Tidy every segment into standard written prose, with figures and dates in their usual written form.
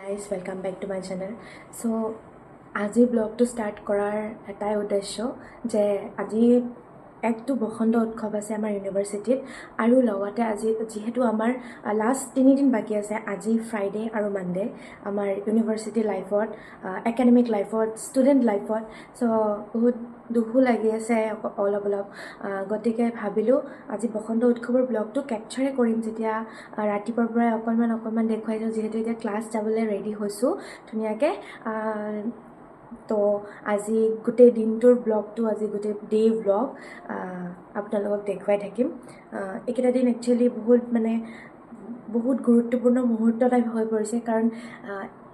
guys, welcome back to my channel. So আজি ব্লগটো start কৰাৰ এটাই উদ্দেশ্য যে আজি একটো বসন্ত উৎসৱ আছে আমাৰ ইউনিভাৰ্চিটিত আৰু লগতে আজি যেহেতু আমাৰ লাষ্ট 3 দিন বাকি আছে আজি ফ্ৰাইডে আৰু মানডে আমাৰ ইউনিভাৰ্চিটি লাইফত একাডেমিক লাইফত ষ্টুডেণ্ট লাইফত সো বহুত দুখো লাগি আছে অলপ গতিকে ভাবিলোঁ আজি বসন্ত উৎসৱৰ ব্লগটো কেপচাৰে কৰিম যেতিয়া ৰাতিপুৱাৰ পৰা অকণমান দেখুৱাই দিওঁ যিহেতু এতিয়া ক্লাছ যাবলৈ ৰেডি হৈছোঁ ধুনীয়াকৈ তো আজি গোটেই দিনটোৰ ব্লগটো আজি গোটেই ডে ব্লগ আপোনালোকক দেখুৱাই থাকিম এইকেইটা দিন একচুৱেলি বহুত গুৰুত্বপূৰ্ণ মুহূৰ্ত টাইপ হৈ পৰিছে কাৰণ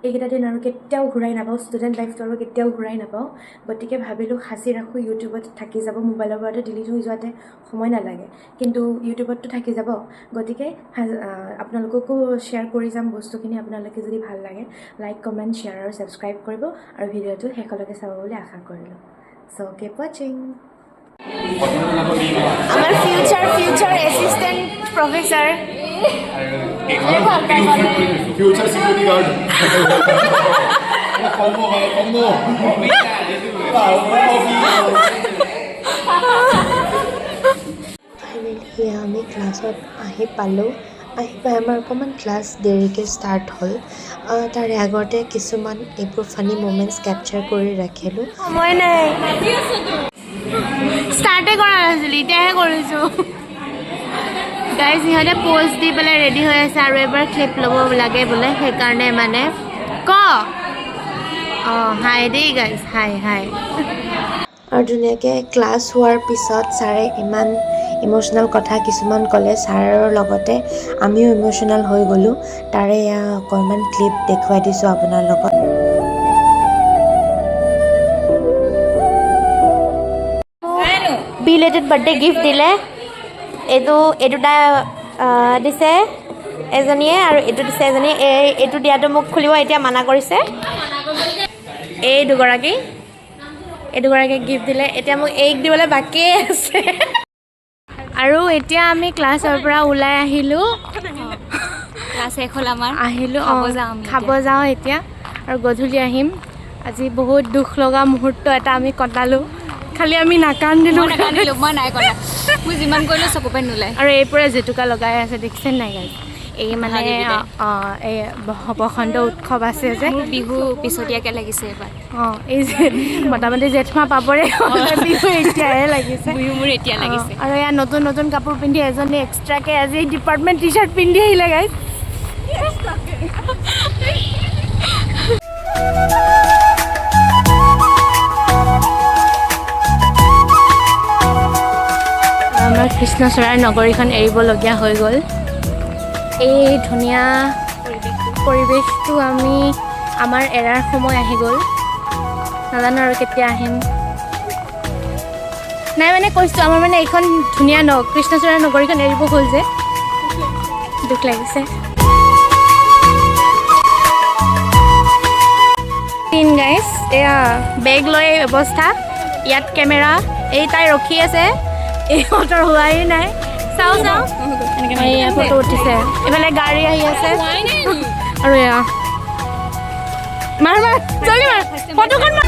এইকেইটা দিন আৰু কেতিয়াও ঘূৰাই নাপাওঁ ষ্টুডেণ্ট লাইফটো আৰু কেতিয়াও ঘূৰাই নাপাওঁ গতিকে ভাবিলোঁ সাঁচি ৰাখোঁ ইউটিউবত থাকি যাব মোবাইলৰ পৰাটো ডিলিট হৈ যোৱাতে সময় নালাগে কিন্তু ইউটিউবতটো থাকি যাব গতিকে আপোনালোককো শ্বেয়াৰ কৰি যাম বস্তুখিনি আপোনালোকে যদি ভাল লাগে লাইক কমেণ্ট শ্বেয়াৰ আৰু ছাবস্ক্ৰাইব কৰিব আৰু ভিডিঅ'টো শেষলৈকে চাব বুলি আশা কৰিলোঁ চ' কিপ ৱাচিং আমাৰ future assistant professor future security guard finally আমি ক্লাছত আহি পালোঁ আহি পাই আমাৰ অকণমান ক্লাছ দেৰিকৈ ষ্টাৰ্ট হ'ল তাৰে আগতে কিছুমান এইবোৰ ফানি মোমেণ্টছ কেপচাৰ কৰি ৰাখিলোঁ সময় নাই স্টাৰ্টে কৰা নাছিলোঁ এতিয়াহে কৰিছোঁ গাইজ সিহঁতে প'জ দি পেলাই ৰেডি হৈ আছে আৰু এবাৰ ক্লিপ ল'ব লাগে বোলে সেইকাৰণে মানে হাই দেই গাইজ হাই আৰু ধুনীয়াকৈ ক্লাছ হোৱাৰ পিছত ছাৰে ইমান ইম'চনেল কথা কিছুমান ক'লে ছাৰৰ লগতে আমিও ইম'চনেল হৈ গ'লোঁ তাৰে অকণমান ক্লিপ দেখুৱাই দিছোঁ আপোনাৰ লগত বিলেটেড বাৰ্থডে গিফ্ট দিলে এইটো দুটা দিছে এজনীয়ে আৰু এইটো দিছে এজনীয়ে এইটো দিয়াটো মোক খুলিব এতিয়া মানা কৰিছে এই দুগৰাকীক গিফ্ট দিলে এতিয়া মোক এইক দিবলৈ বাকী আছে আৰু এতিয়া আমি ক্লাছৰ পৰা ওলাই আহিলোঁ ক্লাছ শেষ হ'ল আমাৰ খাব যাওঁ এতিয়া আৰু গধূলি আহিম আজি বহুত দুখ লগা মুহূৰ্ত এটা আমি কটালোঁ খালি আমি নাকান্দিলোঁ মই নাই কৰা মই যিমান কৰিলোঁ চকু পানী নোলায় আৰু এইপৰা জেতুকা লগাই আছে দেখিছে নাই গাইজ এই মানে এই বসন্ত উৎসৱ আছে যে বিহু পিছতীয়াকৈ লাগিছে এইবাৰ এই যে মোটামুটি জেঠমাহ পাবৰে বিহু এতিয়াহে লাগিছে বিহু মোৰ এতিয়া লাগিছে আৰু এয়া নতুন কাপোৰ পিন্ধি এজনী এক্সট্ৰাকৈ আজি ডিপাৰ্টমেণ্ট টি চাৰ্ট পিন্ধি আহিলে গাইজ আমাৰ কৃষ্ণচূড়াৰ নগৰীখন এৰিবলগীয়া হৈ গ'ল এই ধুনীয়া পৰিৱেশটো আমাৰ এৰাৰ সময় আহি গ'ল নাজানো আৰু কেতিয়া আহিম নাই মানে কৈছোঁ আমাৰ মানে এইখন ধুনীয়া কৃষ্ণচূড়াৰ নগৰীখন এৰিব হ'ল যে দুখ লাগিছে গাইজ এয়া বেগ লৈ ব্যৱস্থা ইয়াত কেমেৰা এই তাই ৰখি আছে এই ফটো হোৱাই নাই চাওঁ এয়া ফটো উঠিছে এইফালে গাড়ী আহি আছে আৰু এয়া মাৰ জলদি মাৰ ফটোখন মাৰ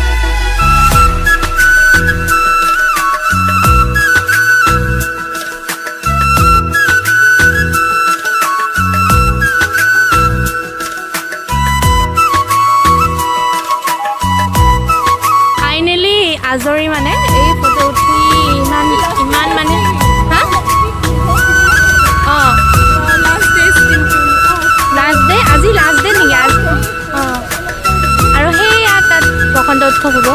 ফাইনেলি আজৰি মানে এই ফটো উঠি ইমান মানে আজি লাষ্ট ডে নেকি আৰু সেয়া তাত বসন্ত উৎসৱ হ'ব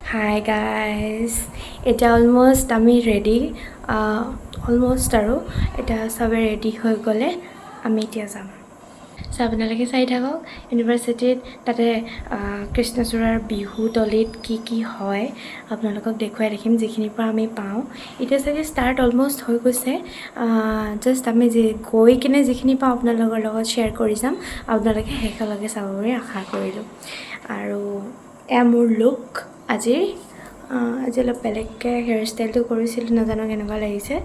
হাই গাইজ এতিয়া অলমষ্ট আমি ৰেডি অলমষ্ট আৰু এতিয়া চবে ৰেডি হৈ গ'লে আমি এতিয়া যাম চ' আপোনালোকে চাই থাকক ইউনিভাৰ্চিটিত তাতে কৃষ্ণচূড়াৰ বিহুতলীত কি হয় আপোনালোকক দেখুৱাই দেখিম যিখিনিৰ পৰা আমি পাওঁ এতিয়া চাগে ষ্টাৰ্ট অলম'ষ্ট হৈ গৈছে জাষ্ট আমি গৈ কিনে যিখিনি পাওঁ আপোনালোকৰ লগত শ্বেয়াৰ কৰি যাম আপোনালোকে শেষলৈকে চাব বুলি আশা কৰিলোঁ আৰু এয়া মোৰ লুক আজি অলপ বেলেগকৈ হেয়াৰ ষ্টাইলটো কৰিছিলোঁ নাজানো কেনেকুৱা লাগিছে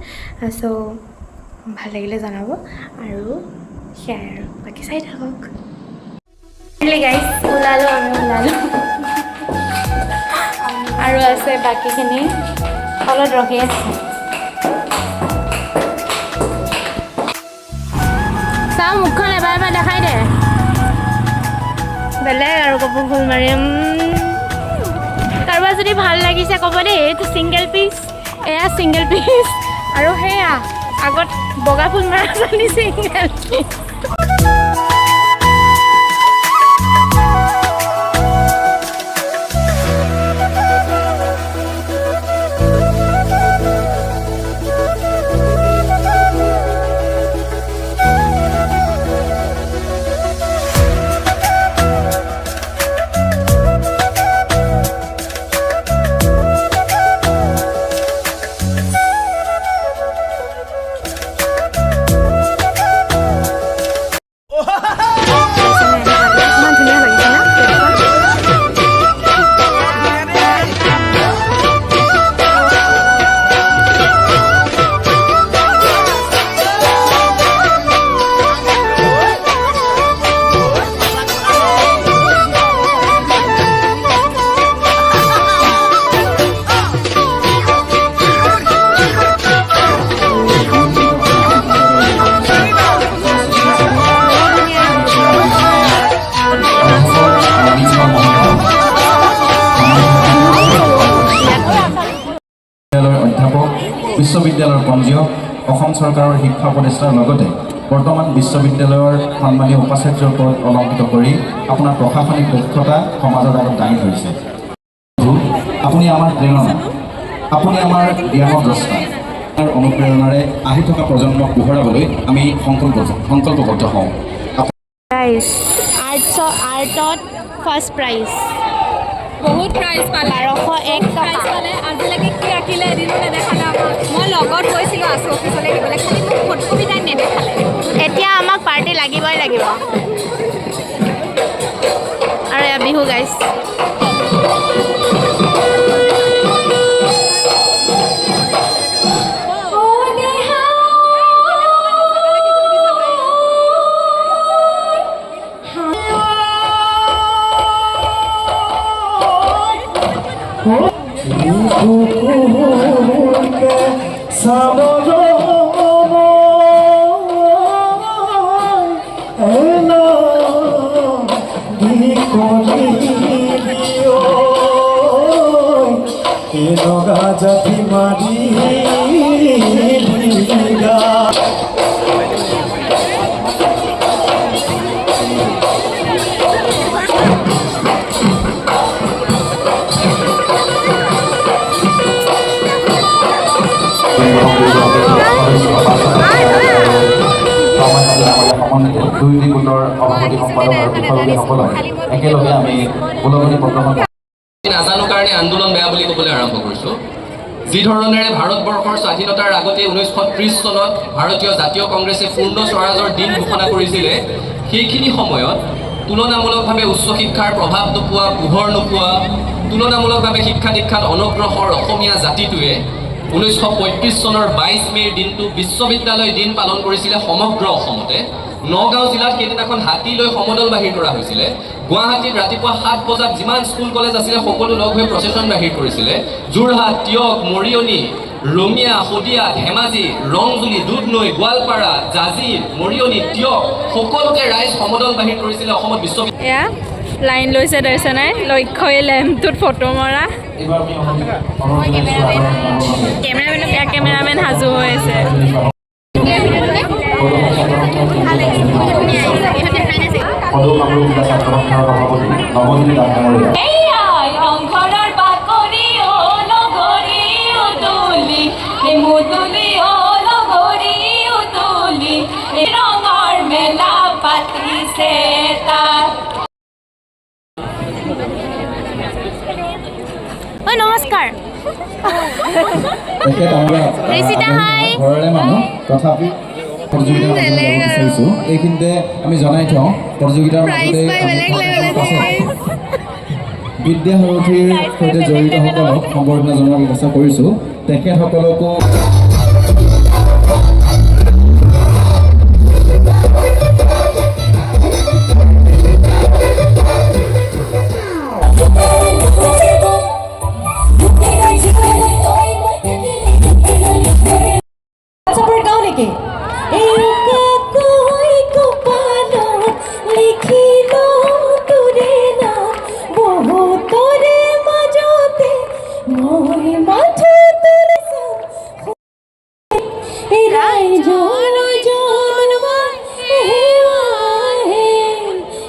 চ' ভাল লাগিলে জনাব আৰু সেয়াই আৰু বাকী চাই থাকক গাইজ ওলালোঁ আৰু আছে বাকীখিনি তলত ৰখি আছে চাওঁ মুখখন এবাৰ দেখাই দে বেলেগ আৰু কাপোৰ ফুল মাৰিম কাৰোবাৰ যদি ভাল লাগিছে ক'ব দেই এইটো ছিংগল পিচ এয়া ছিংগল পিচ আৰু সেয়া আগত বগা ফুল মাৰা জানি ছিংগল পিচ বিশ্ববিদ্যালয়ৰ পঞ্জীয়ক অসম চৰকাৰৰ শিক্ষা উপদেষ্টাৰ লগতে বৰ্তমান বিশ্ববিদ্যালয়ৰ সন্মানীয় উপাচাৰ্যৰ পদ অলংকৃত কৰি আপোনাৰ প্ৰশাসনিক দক্ষতা সমাজৰ আগত দাঙি ধৰিছে আপুনি আমাৰ প্ৰেৰণা আপুনি আমাৰ জ্ঞানৰ দ্ৰষ্টা অনুপ্ৰেৰণাৰে আহি থকা প্ৰজন্মক পোহৰাবলৈ আমি সংকল্পবদ্ধ হওঁ আৰ্টত ফাৰ্ষ্ট প্ৰাইজ বহুত প্ৰাইজ পালে 1201 টকা পালে আজিলৈকে কি আঁকিলে এদিনো নেদেখালে আমাক মই লগত গৈছিলোঁ আছো অফিচলৈ দিবলৈ খালি মোক ফটোকপি তাইক নেদেখালে এতিয়া আমাক পাৰ্টি লাগিবই লাগিব আৰু এয়া বিহু গাইছ জাতি মাৰি দুইটি গোটৰ সভাপতি সম্পাদক আৰু বিষয়ববীয়াসকলক একেলগে আমি ওলগনি প্ৰদৰ্শন নাজানো কাৰণে আন্দোলন বেয়া বুলি ক'বলৈ আৰম্ভ কৰিছোঁ যি ধৰণেৰে ভাৰতবৰ্ষৰ স্বাধীনতাৰ আগতে 1930 চনত ভাৰতীয় জাতীয় কংগ্ৰেছে পূৰ্ণ স্বৰাজৰ দিন ঘোষণা কৰিছিলে সেইখিনি সময়ত তুলনামূলকভাৱে উচ্চ শিক্ষাৰ প্ৰভাৱ নোপোৱা পোহৰ নোপোৱা তুলনামূলকভাৱে শিক্ষা দীক্ষাত অনগ্ৰসৰ অসমীয়া জাতিটোৱে 1935 চনৰ 22 মে'ৰ দিনটো বিশ্ববিদ্যালয় দিন পালন কৰিছিলে সমগ্ৰ অসমতে নগাঁও জিলাত সেইদিনাখন হাতী লৈ সমদল বাহিৰ কৰা হৈছিলে গুৱাহাটীত ৰাতিপুৱা 7 বজাত যিমান স্কুল কলেজ আছিলে সকলো লগ হৈ প্ৰচেছন বাহিৰ কৰিছিলে যোৰহাট তিয়ক মৰিয়নি ৰঙিয়া শদিয়া ধেমাজি ৰংজুলি দুধনৈ গোৱালপাৰা জাজিৰ মৰিয়নি তিয়ক সকলোতে ৰাইজ সমদল বাহিৰ কৰিছিলে অসমত বিশ্ববিদ্যালয় এয়া লাইন লৈছে দৰ্শন নাই লক্ষ্যই লেম্পটোত ফটো মৰা কেমেৰামেন সাজু হৈ আছে মেলা পাতিছে আছে তাত। ঐ নমস্কাৰ তেখেত আমাৰ ঋষিতা, হাই। ঘৰৰে মানুহ, তথাপি প্ৰতিযোগিতাৰ মাজলৈ যাব বিচাৰিছোঁ। এইখিনিতে আমি জনাই থওঁ প্ৰতিযোগিতাৰ মাজতে বিদ্যা সাৰথীৰ সৈতে জড়িতসকলক সম্বৰ্ধনা জনোৱাৰ ব্যৱস্থা কৰিছোঁ। তেখেতসকলকো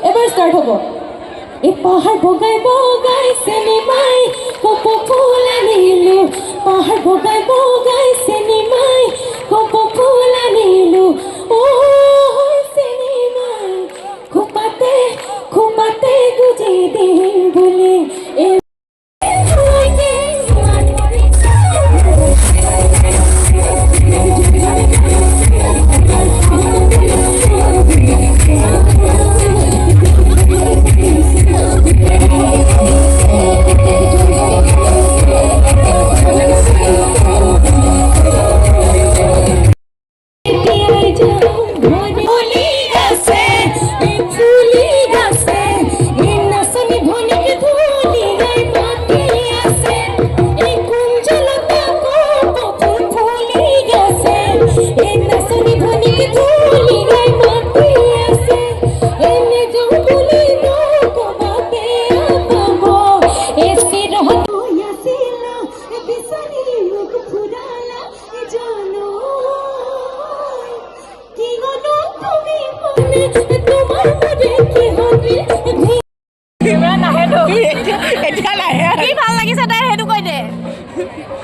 এবার স্টার্ট হবো। এই পাহাড় বগাই বগাই সিনেমাই কপ ফুল আনিলু, পাহাড় বগাই বগাই সিনেমাই কপ ফুল আনিলু, ও সিনেমাই খুপাতে খুপাতে গুজে দিন বলে কি ভাল লাগিছে তাই সেইটো কৈ দে।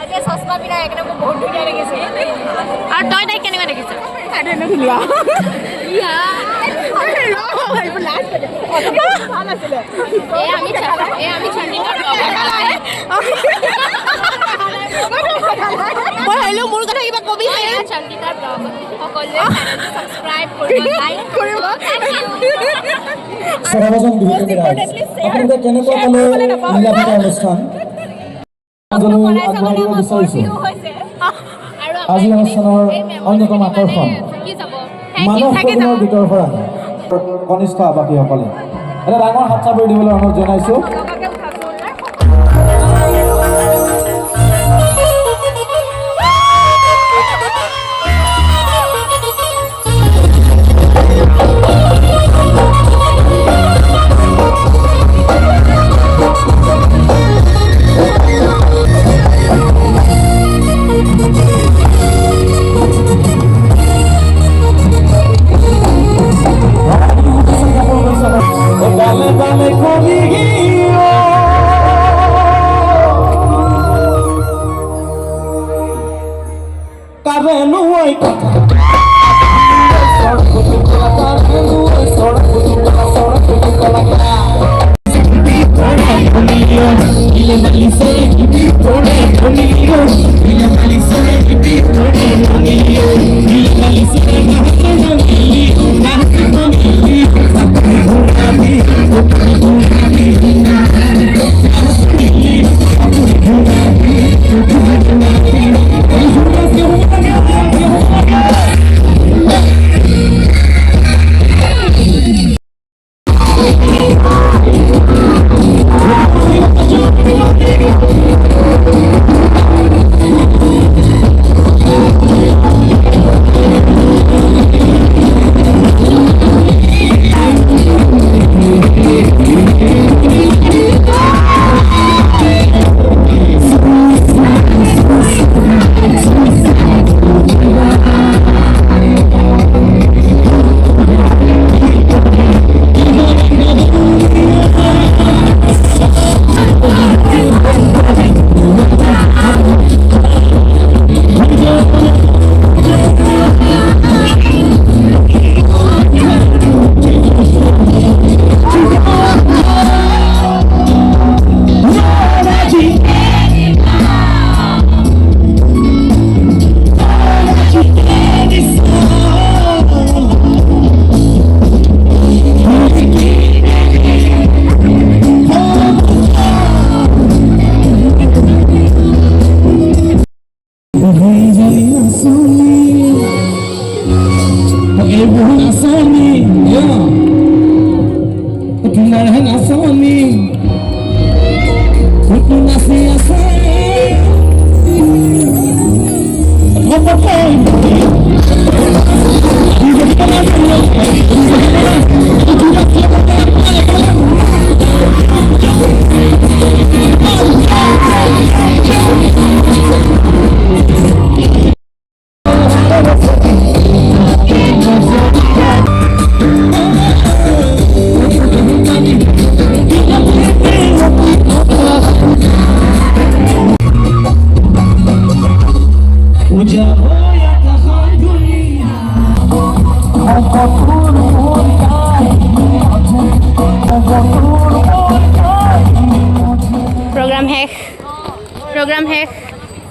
আজি চশমা পিন্ধাই একদম বহুত ধুনীয়া লাগিছে। আৰু তই তাইক কেনেকুৱা দেখিছ? আমি চণ্ডীগড় মই ভাবিলো মোৰ কথা কিবা কবি। চণ্ডীগড় ব্লগ সকলোৱে চেনেলটো ছাবস্ক্ৰাইব কৰিব, লাইক কৰিব। সৰ্বজন বিহুকে ৰাইজ আপোনালোকে কেনেকুৱা পালে নীলাভিতা অনুষ্ঠান মাজলৈ আগবঢ়াই দিব বিচাৰিছোঁ। আজি অনুষ্ঠানৰ অন্যতম আকৰ্ষণ মানৱ সদনৰ গীতৰ ভঁৰাল কনিষ্ঠ আৱাসীসকলে এটা ডাঙৰ হাত চাপৰি দিবলৈ অনুৰোধ জনাইছোঁ। Dale, dale conmigo.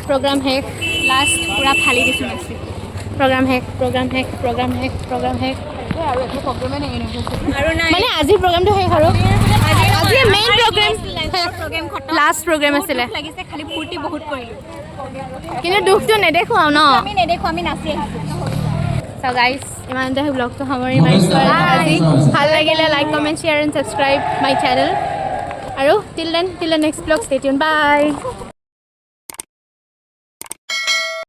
Program hack. Last পূৰা ফালি দিছোঁ নেক্সট Program hack. আৰু একো প্ৰব্লেমে নাই ইউনিভাৰ্চিটি আৰু নাই মানে আজিৰ প্ৰগ্ৰামটো শেষ আৰু আজি মেইন প্ৰগ্ৰাম প্ৰগ্ৰেম খতম লাষ্ট প্ৰগ্ৰাম আছিলে লাগিছে খালি ফূৰ্তি বহুত কৰিলোঁ কিন্তু দুখটো নেদেখো আৰু ন আমি নেদেখোঁ আমি নাচি আহিছোঁ So guys, ইমানতে ব্লগটো সামৰি মাৰিছোঁ আজি ভাল লাগিলে like comment share and subscribe my channel আৰু till then next vlog stay tuned bye